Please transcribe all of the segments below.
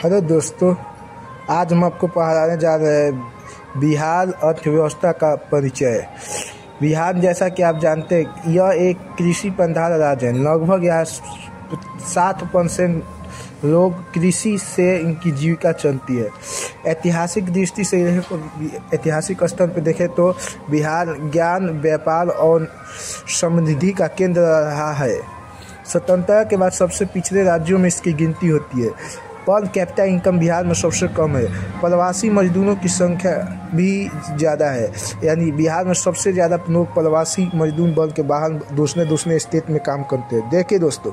Hello दोस्तों, आज हम आपको पढ़ाने जा रहे हैं बिहार अर्थव्यवस्था का परिचय। बिहार जैसा कि आप जानते हैं यह एक कृषि प्रधान राज्य है। लगभग यहाँ 60% लोग कृषि से इनकी जीविका चलती है। ऐतिहासिक दृष्टि से ऐतिहासिक स्तर पर देखें तो बिहार ज्ञान, व्यापार और समृद्धि का केंद्र रहा है। स्वतंत्रता के बाद सबसे पिछड़े राज्यों में इसकी गिनती होती है। पर कैपिटा इनकम बिहार में सबसे कम है। प्रवासी मजदूरों की संख्या भी ज़्यादा है, यानी बिहार में सबसे ज़्यादा लोग प्रवासी मजदूर बन के बाहर दूसरे स्टेट में काम करते हैं। देखिए दोस्तों,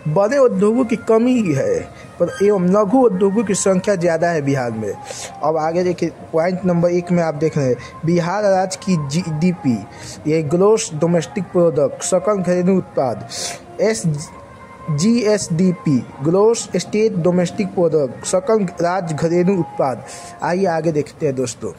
बड़े उद्योगों की कमी है पर एवं लघु उद्योगों की संख्या ज़्यादा है बिहार में। अब आगे देखिए, पॉइंट नंबर 1 में आप देख रहे हैं बिहार राज्य की GDP, ये ग्रोस डोमेस्टिक प्रोडक्ट, सकल घरेलू उत्पाद, GSDP, gross state domestic product, सकल राज्य घरेलू उत्पाद। आइए आगे देखते हैं दोस्तों।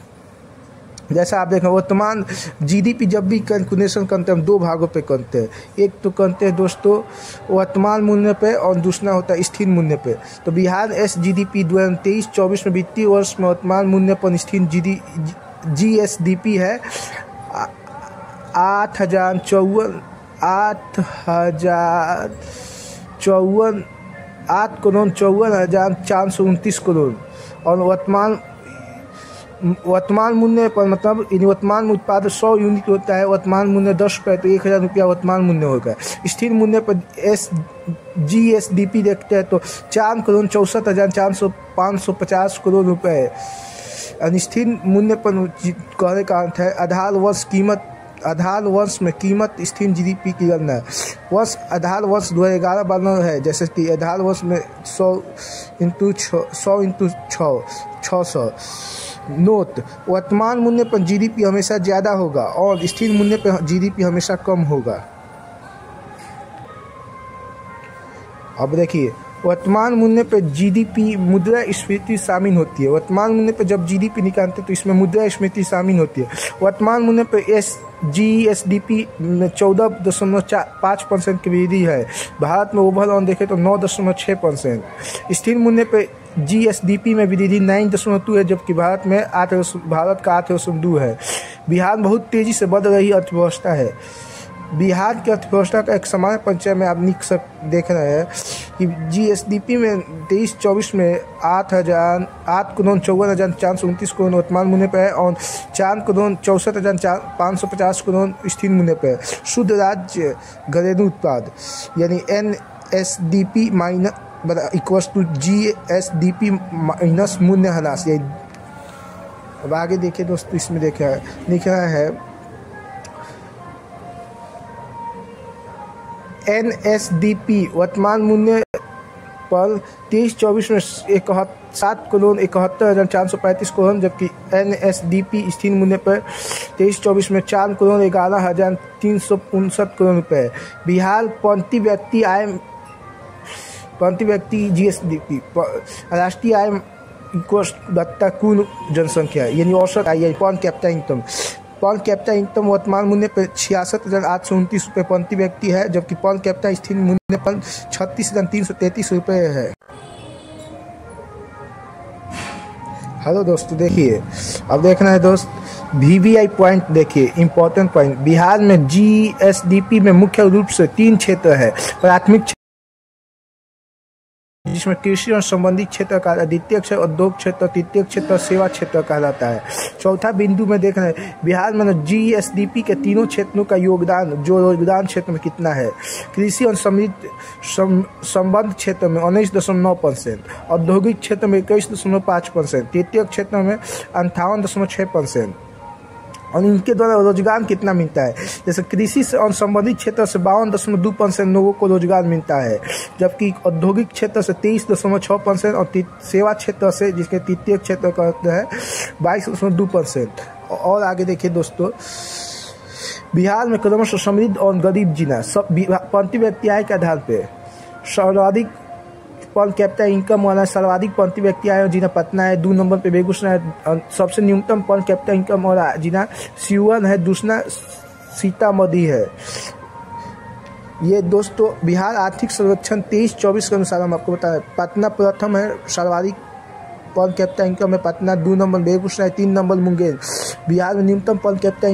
जैसा आप देखें, वर्तमान GDP जब भी कैलकुलेशन करते हैं हम दो भागों पे करते हैं। एक तो करते हैं दोस्तों वर्तमान मूल्य पे और दूसरा होता है स्थिर मूल्य पे। तो बिहार GDP 2023-24 में वित्तीय वर्ष में वर्तमान मूल्य पर स्थिर GSDP है 8,54,429 करोड़ और वर्तमान मूल्य पर मतलब वर्तमान उत्पाद 100 यूनिट होता है, वर्तमान मूल्य 10 रुपये, तो 1,000 रुपया वर्तमान मूल्य होगा। स्थिर मूल्य पर GSDP देखते हैं तो 4,64,550 करोड़ रुपये। स्थिर मूल्य पर कहने का अर्थ है आधार वर्ष में कीमत स्थिर GDP की गणना है। आधार वर्ष 2011 वाला है, जैसे कि आधार वर्ष में 100 × 600। नोट, वर्तमान मूल्य पर GDP हमेशा ज़्यादा होगा और स्थिर मूल्य पर GDP हमेशा कम होगा। अब देखिए, वर्तमान मूल्य पर GDP मुद्रास्फीति शामिल होती है। वर्तमान मूल्य पर जब GDP निकालते हैं तो इसमें मुद्रास्फीति शामिल होती है। वर्तमान मूल्य पर GSDP में 14.5% की वृद्धि है। भारत में ओवरऑल देखें तो 9.6%। स्थिर मूल्य पर GSDP में वृद्धि 9.2 है, जबकि भारत का 8.2 है। बिहार बहुत तेज़ी से बढ़ रही अर्थव्यवस्था है। बिहार की अर्थव्यवस्था का एक सामान्य परिचय में आप देख रहे हैं कि GSDP में 23-24 में 8,54,429 करोड़ वर्तमान मूल्य पर है और 4,64,550 करोड़ स्थिर मूल्य पर है। शुद्ध राज्य घरेलू उत्पाद यानी NSDP = GSDP माइनस मूल्य ह्रास। अब आगे देखिए दोस्तों, इसमें लिख रहा है NSDP वर्तमान मूल्य पर 23-24 में 7,71,435 करोड़, जबकि NSDP स्थिर मूल्य पर 23-24 में 4,11,359 करोड़ रुपये। बिहार प्रति व्यक्ति GSDP राष्ट्रीय आय घटता कुल जनसंख्या यानी औसत आय per capita income. Per capita income वर्तमान मूल्य पर 66,829 रुपये प्रति व्यक्ति है, जबकि पर कैपिटा स्थिर मूल्य पर 36,333 रुपये है। हेलो दोस्तों, देखिए अब देखना है दोस्त VVI पॉइंट। देखिए इंपॉर्टेंट पॉइंट, बिहार में GSDP में मुख्य रूप से 3 क्षेत्र है। प्राथमिक जिसमें कृषि और संबंधित क्षेत्र का, द्वितीय क्षेत्र उद्योग क्षेत्र, तृतीय क्षेत्र सेवा क्षेत्र कहलाता है। चौथा बिंदु में देख रहे हैं बिहार में GSDP के तीनों क्षेत्रों का योगदान क्षेत्र में कितना है। कृषि और संबंध क्षेत्र में 19.9%, औद्योगिक क्षेत्र में 21.5%, तृतीय क्षेत्र में 58.6%। और इनके द्वारा रोजगार कितना मिलता है, जैसे कृषि से और संबंधित क्षेत्र से 52.2% लोगों को रोजगार मिलता है, जबकि औद्योगिक क्षेत्र से 23.6% और सेवा क्षेत्र से, जिसके तृतीय क्षेत्र कहते हैं, 22.2%। और आगे देखिए दोस्तों, बिहार में क्रमशः समृद्ध और गरीब जिला प्रति व्यक्ति आय के आधार पर सर्वाधिक पर कैपिटा इनकम वाला सर्वाधिक प्रति व्यक्ति आय जिला पटना है, 2 नंबर पे बेगूसराय, सबसे न्यूनतम पर कैपिटा इनकम वाला जिला सीवान है, दूसरा सीतामढ़ी है। ये दोस्तों बिहार आर्थिक सर्वेक्षण 23-24 के अनुसार हम आपको बता रहे हैं। पटना प्रथम है सर्वाधिक पर कैपिटा इनकम में, पटना 2 नंबर, बेगूसराय 3 नंबर, मुंगेर। बिहार में न्यूनतम पर कैपिटा